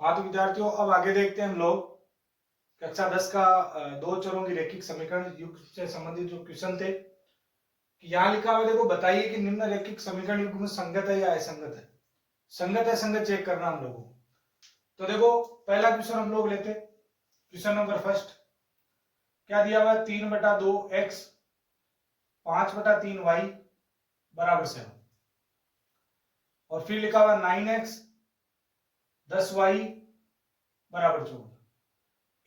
हाँ तो विद्यार्थियों, अब आगे देखते हैं हम लोग कक्षा 10 का दो चरों की रैखिक समीकरण युग्म से संबंधित जो क्वेश्चन थे। कि यहाँ लिखा हुआ देखो, बताइए कि निम्न रैखिक समीकरण युग्म संगत है या असंगत है। संगत है संगत चेक करना हम लोगों को। तो देखो पहला क्वेश्चन हम लोग लेते, क्वेश्चन नंबर फर्स्ट। क्या दिया हुआ है? 3/2x 5/3y बराबर 7। और फिर लिखा हुआ 9x 10y बराबर 14।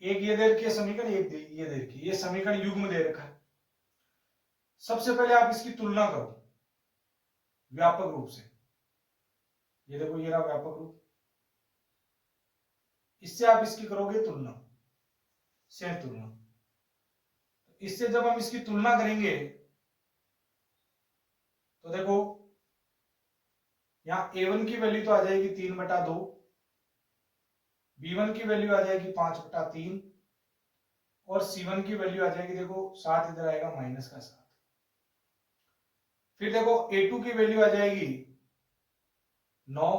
एक ये दे रखी है समीकरण, एक ये दे रखी है, ये समीकरण युग्म दे रखा है। सबसे पहले आप इसकी तुलना करो व्यापक रूप से। ये देखो ये रहा व्यापक रूप, इससे आप इसकी करोगे तुलना, सेम तुलना। इससे जब हम इसकी तुलना करेंगे तो देखो यहां a1 की वैल्यू तो आ जाएगी 3/2, b1 की वैल्यू आ जाएगी 5/3 और c1 की वैल्यू आ जाएगी, देखो 7 इधर आएगा माइनस का 7। फिर देखो a2 की वैल्यू आ जाएगी 9,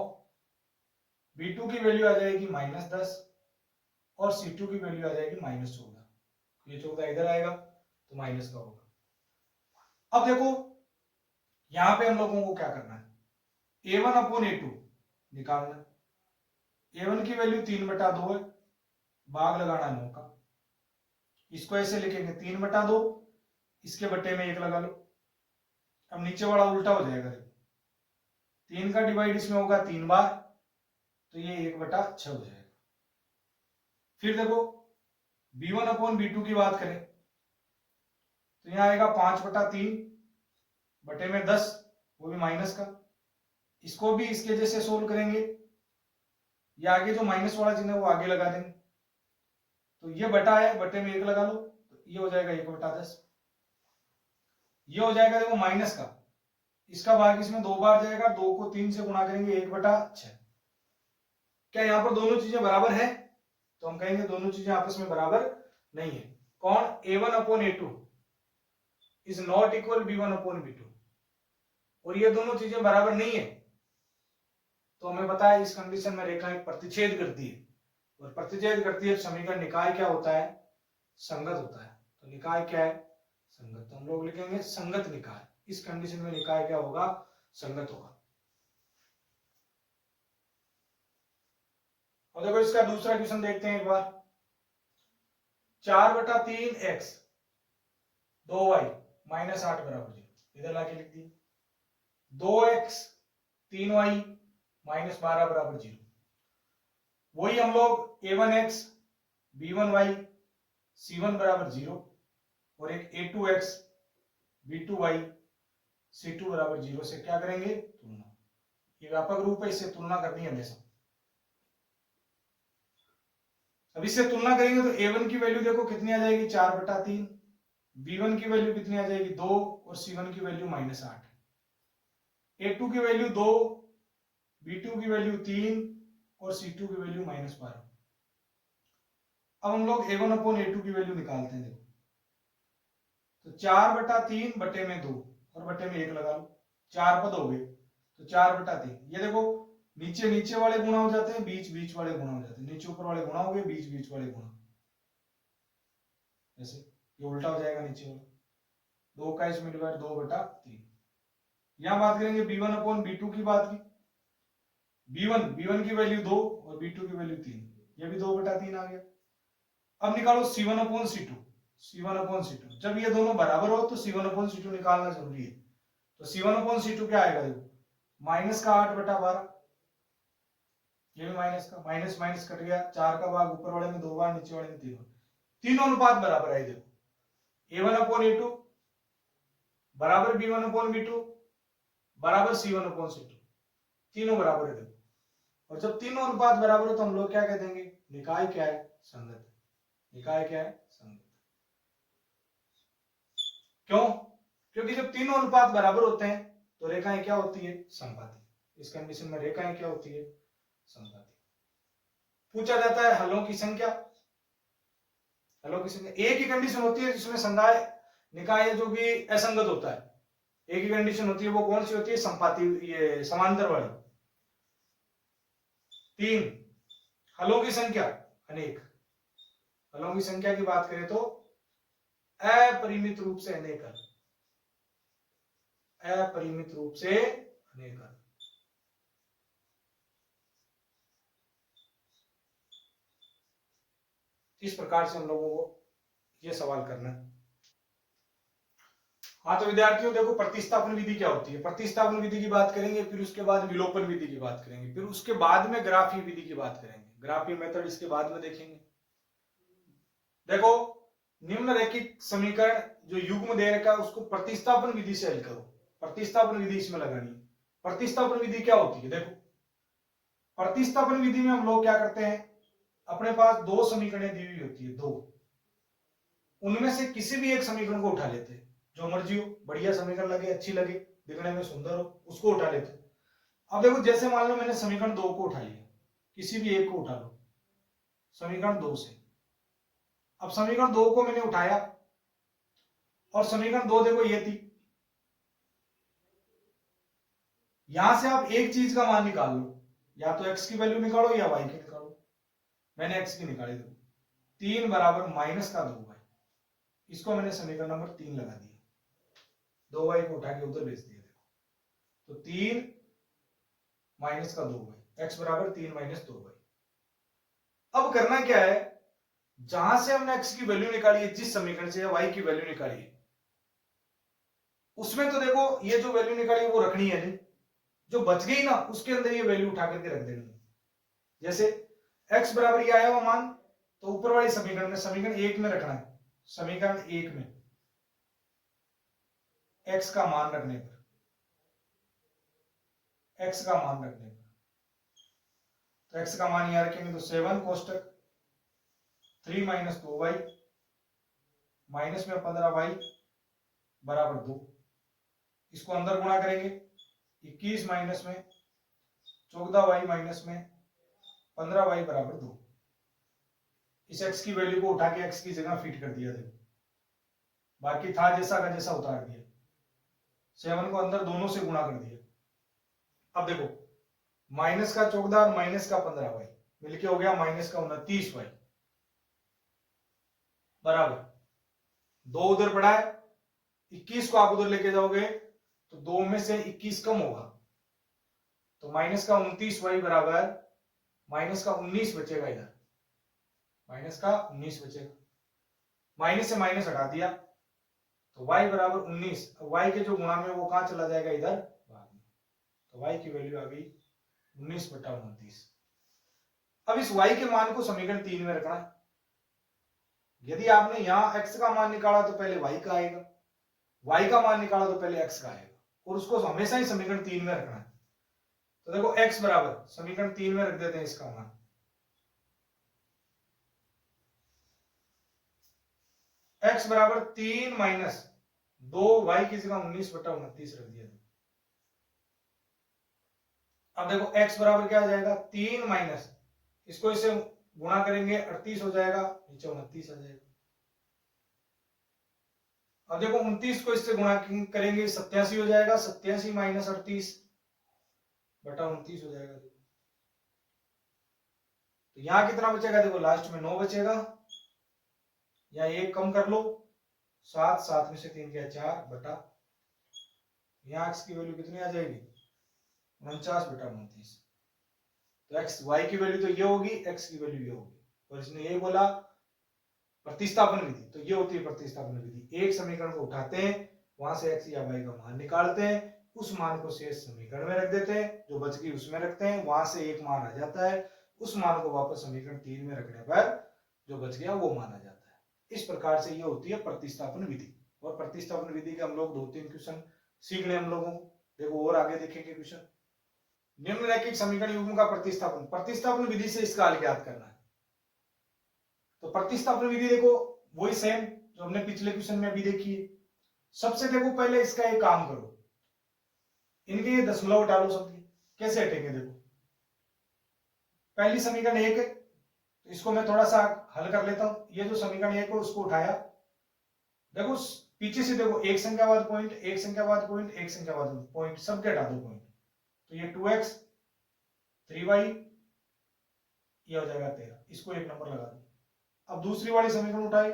b2 की वैल्यू आ जाएगी -10 और c2 की वैल्यू आ जाएगी -14। ये 14 इधर आएगा तो माइनस का होगा। अब देखो यहां पे हम लोगों को क्या करना है, a1/a2 निकालना है। a1 की वैल्यू 3/2 है, भाग लगाना 9 का। इसको ऐसे लिखेंगे 3/2, इसके बट्टे में 1 लगा लो। अब नीचे वाला उल्टा हो जाएगा, देखो 3 का डिवाइड इसमें होगा 3 बार, तो ये 1/6 हो जाएगा। फिर देखो b1/b2 की बात करें तो यहां आएगा 5/3 बटे में 10, वो भी माइनस का। इसको भी इसके जैसे सोल्व करेंगे, ये आगे जो माइनस वाला चिन्ह है वो आगे लगा देंगे, तो ये बटा है, बटे में 1 लगा लो, तो ये हो जाएगा 1/10। ये हो जाएगा देखो माइनस का, इसका भाग इसमें 2 बार जाएगा, 2 को 3 से गुणा करेंगे 1/6। क्या यहाँ पर दोनों चीजें बराबर है? तो हम कहेंगे दोनों चीजें आपस में बराबर नहीं है। कौन? a1/a2 is not equal b1/b2, और ये दोनों चीजें बराबर नहीं है। तो हमें पता है इस कंडीशन में रेखा एक प्रतिच्छेद करती है, और प्रतिच्छेद करती है समीकरण निकाय क्या होता है? संगत होता है। तो निकाय क्या है? संगत। तो हम लोग लिखेंगे संगत निकाय। इस कंडीशन में निकाय क्या होगा? संगत होगा। और देखो इसका दूसरा क्वेश्चन देखते हैं एक बार। 4/3x 2y -8 बराबर 0, इधर लाके लिख दिए। 2x 3y -12 बराबर 0। वही हम लोग a1x b1y c1 बराबर 0 और एक a2x b2y c2 बराबर 0 से क्या करेंगे? तुलना। ये व्यापक रूप है, इससे तुलना करनी है हमेशा। अब इससे तुलना करेंगे तो a1 की वैल्यू देखो कितनी आ जाएगी? 4/3, b1 की वैल्यू कितनी आ जाएगी? 2 और c1 की वैल्यू -8, a2 की वैल्यू 2, b2 की वैल्यू 3 और c2 की वैल्यू -12। अब हम लोग a1/a2 की वैल्यू निकालते हैं। देखो तो 4/3 बटे में 2 और बटे में 1 लगा लो, 4 पद हो गए तो 4/3। ये देखो नीचे नीचे वाले गुणा हो जाते हैं, बीच बीच वाले गुणा हो जाते हैं, नीचे ऊपर वाले गुणा हो गए, बीच बीच वाले गुणा। ऐसे ये उल्टा हो जाएगा नीचे वाला, 2 का इसमें डिवाइड 2/3। यहां बात करेंगे b1/b2 की बात की। b1 की वैल्यू 2 और b2 की वैल्यू 3, ये भी 2/3 आ गया। अब निकालो c1/c2। c1/c2 जब ये दोनों बराबर हो तो c1/c2 निकालना जरूरी है। तो c1/c2 क्या आएगा? देखो -8/12, ये भी माइनस का, माइनस माइनस कट गया, 4 का भाग ऊपर वाले में 2 बार, नीचे वाले में 3 बार, तीनों अनुपात बराबर है। देखो a1/a2 बराबर b1/b2 बराबर c1/c2, तीनों बराबर है। देखो, और जब तीनों अनुपात बराबर हो तो हम लोग क्या कह देंगे? निकाय क्या है? संगत। निकाय क्या है? संगत। क्यों? क्योंकि जब तीनों अनुपात बराबर होते हैं तो रेखाएं क्या होती है? समपाती। इस कंडीशन में रेखाएं क्या होती है? समपाती। पूछा जाता है हलों की संख्या। हलों की संख्या एक ही कंडीशन होती है जिसमें संधाय निकाय जो कि असंगत होता है, एक ही कंडीशन होती है, वो कौन सी होती है? संपाती, ये समांतर वाली। 3 हलों की संख्या अनेक, हलों की संख्या की बात करें तो अपरिमित रूप से अनेक हल, अपरिमित रूप से अनेक हल। इस प्रकार से हम लोगों को यह सवाल करना है। हाँ तो विद्यार्थियों देखो प्रतिस्थापन विधि क्या होती है, प्रतिस्थापन विधि की बात करेंगे, फिर उसके बाद विलोपन विधि की बात करेंगे, फिर उसके बाद में ग्राफीय विधि की बात करेंगे, ग्राफीय मेथड इसके बाद में देखेंगे। देखो निम्न रैखिक समीकरण जो युग्म दे रखा है उसको प्रतिस्थापन विधि से हल करो, प्रतिस्थापन विधि इसमें लगानी है। प्रतिस्थापन विधि क्या होती है, देखो प्रतिस्थापन विधि में हम लोग क्या करते हैं, अपने पास दो समीकरणें दी हुई होती है, दो, उनमें से किसी भी एक समीकरण को उठा लेते हैं, जो मर्जी हो, बढ़िया समीकरण लगे, अच्छी लगे, दिखने में सुंदर हो, उसको उठा लेते हैं। अब देखो जैसे मान लो मैंने समीकरण 2 को उठा लिया, किसी भी एक को उठा लो, समीकरण 2 से। अब समीकरण 2 को मैंने उठाया और समीकरण 2 देखो ये थी, यहां से आप एक चीज का मान निकाल लो, या तो x की वैल्यू निकालो या y की निकालो। मैंने x की निकाली, देखो 3 बराबर माइनस का 2y, इसको मैंने समीकरण नंबर 3 लगा दिया, 2y को उठा के उधर भेज दिया, देखो तो 3 माइनस का 2y, x बराबर 3 माइनस 2y। अब करना क्या है, जहां से हमने x की वैल्यू निकाली है, जिस समीकरण से y की वैल्यू निकाली है, उसमें तो देखो ये जो वैल्यू निकाली है वो रखनी है नहीं, जो बच गई ना उसके अंदर ये वैल्यू उठा करके रख देनी है। जैसे x बराबर ये आया हुआ मान, तो ऊपर वाली समीकरण में, समीकरण 1 में रखना है, समीकरण 1 में x का मान रखने पर, x का मान रखने पर, तो x का मान यहां रखेंगे तो 7 कोष्टक 3 माइनस 2y माइनस में 15y बराबर 2, इसको अंदर गुणा करेंगे, 21 माइनस में 14y माइनस में 15y बराबर 2। इस x की वैल्यू को उठा के x की जगह फिट कर दिया, देखो बाकी था जैसा का जैसा उतार दिया, 7 को अंदर दोनों से गुणा कर दिया। अब देखो माइनस का 14 और माइनस का 15y मिलके हो गया माइनस का 29y बराबर 2 उधर पड़ा है, 21 को आप उधर लेके जाओगे तो 2 में से 21 कम होगा, तो माइनस का 29y बराबर माइनस का 19 बचेगा, इधर माइनस का 19 बचेगा, माइनस से माइनस हटा दिया तो y बराबर 19, y के जो गुणा में वो कहां चला जाएगा, इधर भाग में, तो y की वैल्यू आ गई 19/29। अब इस y के मान को समीकरण 3 में रखना है। यदि आपने यहां x का मान निकाला तो पहले y का आएगा, y का मान निकाला तो पहले x का आएगा, और उसको हमेशा ही समीकरण 3 में रखना है। तो देखो x बराबर समीकरण 3 में रख देते हैं इसका मान, x बराबर 3 माइनस 2y की जगह 19/29 रख दिया। अब देखो x बराबर क्या आ जाएगा, 3 माइनस, इसको इससे गुणा करेंगे 38 हो जाएगा, नीचे 29 आ जाएगा। अब देखो 29 को इससे गुणा करेंगे 87 हो जाएगा, 87 माइनस 38 बटा 29 हो जाएगा। तो यहां कितना बचेगा, देखो लास्ट में 9 बचेगा, या 1 कम कर लो, 7, 7 में से 3 गया 4 बटा, यहाँ x की वैल्यू कितनी आ जाएगी, 49/29। तो x y की वैल्यू तो ये होगी, x की वैल्यू ये होगी, और इसने ये बोला प्रतिस्थापन विधि, तो ये होती है प्रतिस्थापन विधि। एक समीकरण को उठाते हैं, वहां से x या y का मान निकालते हैं, उस मान को शेष समीकरण में रख देते हैं, जो बच गई उसमें रखते हैं, वहां से एक मान आ जाता है, उस मान को वापस समीकरण 3 में रखने पर जो बच गया वो मान आ जाता है। इस प्रकार से ये होती है प्रतिस्थापन विधि। और प्रतिस्थापन विधि के हम लोग 2-3 क्वेश्चन सीख लें हम लोगों को, देखो और आगे देखेंगे क्वेश्चन। निम्नलिखित समीकरण युग्म का प्रतिस्थापन, प्रतिस्थापन विधि से इसका हल ज्ञात करना है। तो प्रतिस्थापन विधि देखो वही सेम जो हमने पिछले क्वेश्चन में अभी देखी है। सबसे देखो पहले इसका एक काम करो, इनके ये दशमलव हटा लो सब, कैसे हटेंगे देखो, पहली समीकरण 1 है तो इसको मैं थोड़ा सा हल कर लेता हूं। ये जो समीकरण 1 है उसको उठाया, देखो पीछे से देखो एक संख्या बाद पॉइंट, एक संख्या बाद पॉइंट, एक संख्या बाद पॉइंट, सबके हटा दो पॉइंट, तो ये 2x 3y ये हो जाएगा 13, इसको 1 नंबर लगा दो। अब दूसरी वाली समीकरण उठाए,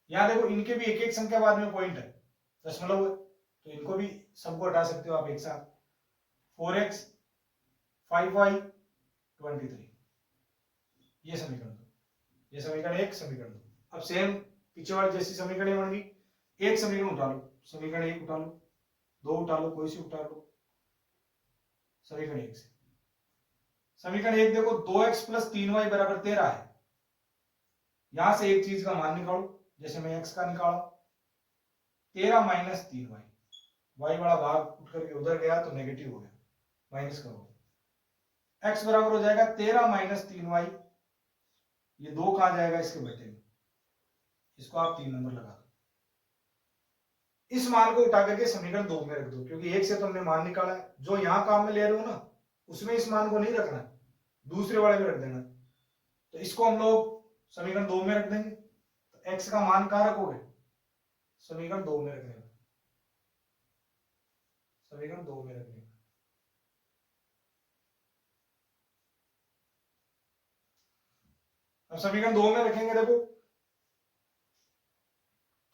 यहां देखो इनके भी एक एक संख्या बाद में पॉइंट है, दशमलव है, तो इनको भी सबको हटा सकते हो आप एक साथ। 4x 5y 23, ये समीकरण दो, ये समीकरण 1, समीकरण 2। अब सेम पीछे वाली जैसी समीकरण बन गई, एक समीकरण उठा लो, समीकरण 1 उठा लो, 2 उठा लो, कोई सी उठा लो, समीकरण 1 से। समीकरण 1 देखो 2x प्लस 3y बराबर 13 है, यहां से एक चीज का मान निकालो, जैसे मैं x का निकाला 13 माइनस 3y, y वाला भाग उठ करके उधर गया तो नेगेटिव हो गया, माइनस करो, x बराबर हो जाएगा 13 माइनस 3y, ये 2 कहां जाएगा इसके बेटे में, इसको आप 3 नंबर लगा दो। इस मान को उठा करके समीकरण 2 में रख दो, क्योंकि 1 से तो हमने मान निकाला है, जो यहां काम में ले रहे हो ना उसमें इस मान को नहीं रखना, दूसरे वाले में रख देना। तो इसको हम लोग समीकरण 2 में रख देंगे, तो x का मान कहां रखोगे, समीकरण 2 में रखने का, समीकरण 2 में रखने का। अब समीकरण 2 में रखेंगे, देखो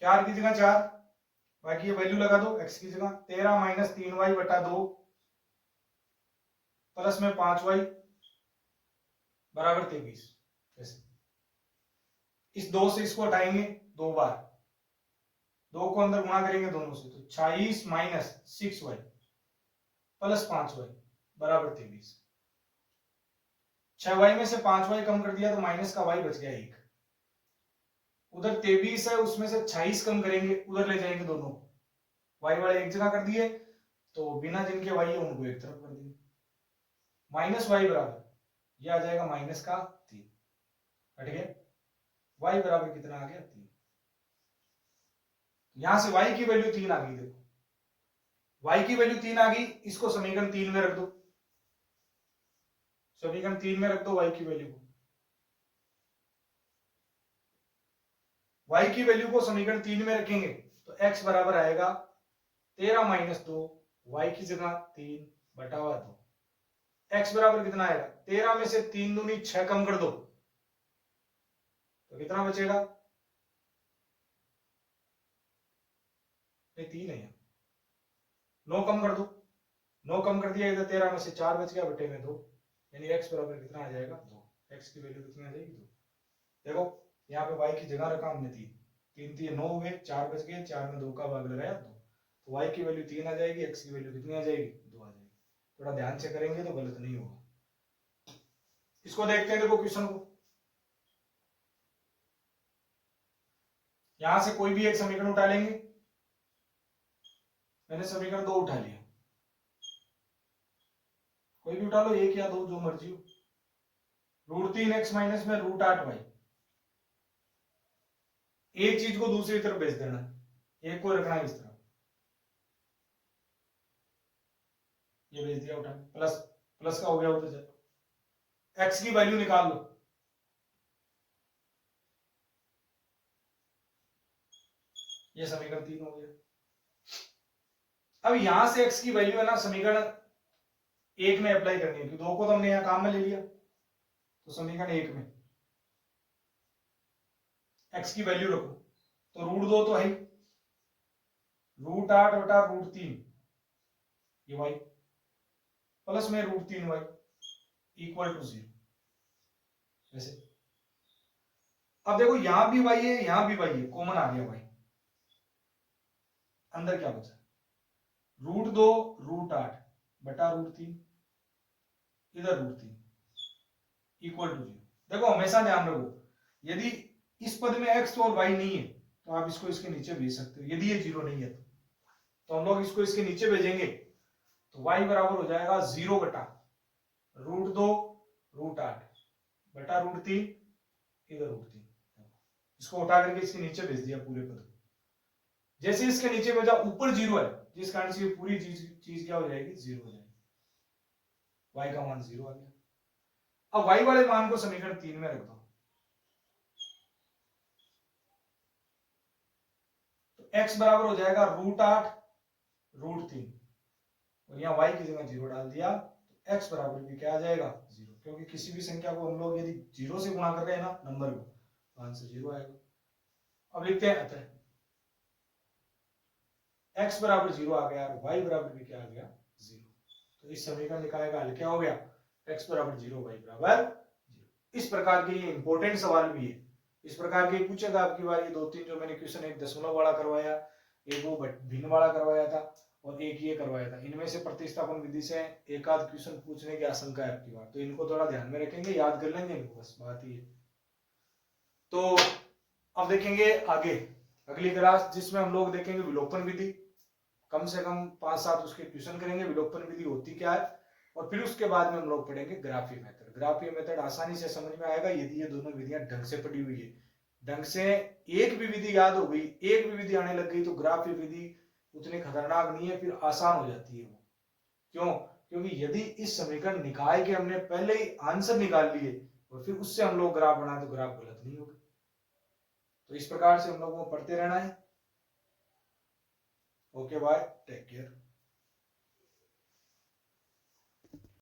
4 की जगह 4, बाकी ये वैल्यू लगा दो x की जगह, 13 माइनस 3y बटा 2 प्लस में 5y बराबर 23। इस 2 से इसको हटाएंगे 2 बार, 2 को अंदर गुणा करेंगे दोनों से, तो 26 माइनस 6y प्लस 5y बराबर 23। 6y में से 5y कम कर दिया तो माइनस का y बच गया 1, उधर 23 है उसमें से 26 कम करेंगे, उधर ले जाएंगे दोनों, y वाले एक जगह कर दिए, तो बिना जिनके y है उनको एक तरफ कर दिए, माइनस y बराबर ये आ जाएगा माइनस का 3, हट गया, y बराबर कितना आ गया 3। यहां से y की वैल्यू 3 आ गई, देखो y की वैल्यू 3 आ गई, इसको समीकरण 3 में रख दो, समीकरण 3 में रख दो y की वैल्यू को, y की वैल्यू को समीकरण 3 में रखेंगे तो x बराबर आएगा 13 माइनस 2, y की जगह 3 बटा 2, x बराबर कितना आएगा, 13 में से 3 दूनी 6 कम कर दो तो कितना बचेगा, 3 है, 9 कम कर दो, 9 कम कर दिया, इधर 13 में से 4 बच गया, बटे में 2, यानी x बराबर कितना आ जाएगा 2, x की वैल्यू कितनी आ जाएगी 2। देखो यहाँ पे y की जगह रखा हमने 3, 3 3 9 हुए, 4 बच गए, 4 में 2 का भाग लगाया 2, तो y की वैल्यू 3 आ जाएगी, x की वैल्यू कितनी आ जाएगी 2 आ जाएगी। थोड़ा ध्यान से करेंगे तो गलत नहीं होगा। इसको देखते हैं, देखो क्वेश्चन को, यहां से कोई भी एक समीकरण उठा लेंगे, मैंने समीकरण 2 उठा लिया, कोई भी उठा लो, 1 या 2 जो मर्जी हो, √3x माइनस में √8y, एक चीज को दूसरी तरफ भेज देना, एक को रखना है इस तरफ, ये भेज दिया उठा, प्लस प्लस का हो गया उधर, x की वैल्यू निकाल लो, ये समीकरण 3 हो गया। अब यहां से x की वैल्यू है ना समीकरण 1 में अप्लाई करनी है, क्योंकि 2 को तो हमने यहां काम में ले लिया, तो समीकरण 1 में x की वैल्यू रखो, तो √2 तो है ही, √8 बटा √3 ये y प्लस में √3y इक्वल टू 0, वैसे। अब देखो यहां भी y है, यहां भी y है, कॉमन आ गया y, अंदर क्या बचा, √2 √8 बटा √3 इधर √3 इक्वल टू 0। देखो हमेशा ध्यान रखो, यदि इस पद में x और y नहीं है तो आप इसको इसके नीचे भेज सकते हो, यदि ये 0 नहीं है तो हम लोग इसको इसके नीचे भेजेंगे, तो y बराबर हो जाएगा 0 बटा √2 √8 बटा √3 इधर √3, इसको उठा करके इसके नीचे भेज दिया पूरे पद, जैसे इसके नीचे भेजा ऊपर 0 है, जिस कारण से पूरी चीज क्या हो जाएगी 0 हो जाएगी, y का मान 0 आ गया। अब y वाले मान को समीकरण 3 में रख दो, तो x बराबर हो जाएगा √8 √3, और यहाँ y की जगह 0 डाल दिया, तो x बराबर भी क्या आ जाएगा 0, क्योंकि किसी भी संख्या को हम लोग यदि 0 से गुणा कर रहे हैं ना नंबर को, तो आंसर 0 आएगा। अब लिखते हैं अतः x बराबर 0 आ गया और y बराबर भी क्या आ गया 0। तो इस समीकरण निकाय का हल क्या हो गया, x बराबर 0 y बराबर 0। इस प्रकार के ये इंपॉर्टेंट सवाल भी है, इस प्रकार के पूछेगा आपकी बार। ये 2-3 जो मैंने क्वेश्चन, एक दशमलव वाला करवाया, एक वो भिन्न वाला करवाया था और एक ये करवाया था, इनमें से प्रतिस्थापन विधि से एक आध क्वेश्चन पूछने की आशंका है आपकी बार, तो इनको थोड़ा ध्यान में रखेंगे, याद कर लेंगे इनको, बस बात ही है। तो अब देखेंगे आगे अगली क्लास, जिसमें हम लोग देखेंगे विलोपन विधि, कम से कम 5-7 उसके क्वेश्चन करेंगे, विलोपन विधि होती क्या है, और फिर उसके बाद में हम लोग पढ़ेंगे ग्राफीय मेथड। ग्राफीय मेथड आसानी से समझ में आएगा यदि ये दोनों विधियां ढंग से पढ़ी हुई है, ढंग से एक भी विधि याद हो गई, एक भी विधि आने लग गई, तो ग्राफीय विधि उतनी खतरनाक नहीं है, फिर आसान हो जाती है वो। क्यों? क्योंकि यदि इस समीकरण निकाय के हमने पहले ही आंसर निकाल लिए और फिर उससे हम लोग ग्राफ बनाए तो ग्राफ गलत नहीं होगा। तो इस प्रकार से हम लोगों को पढ़ते रहना है। Okay bye, take care.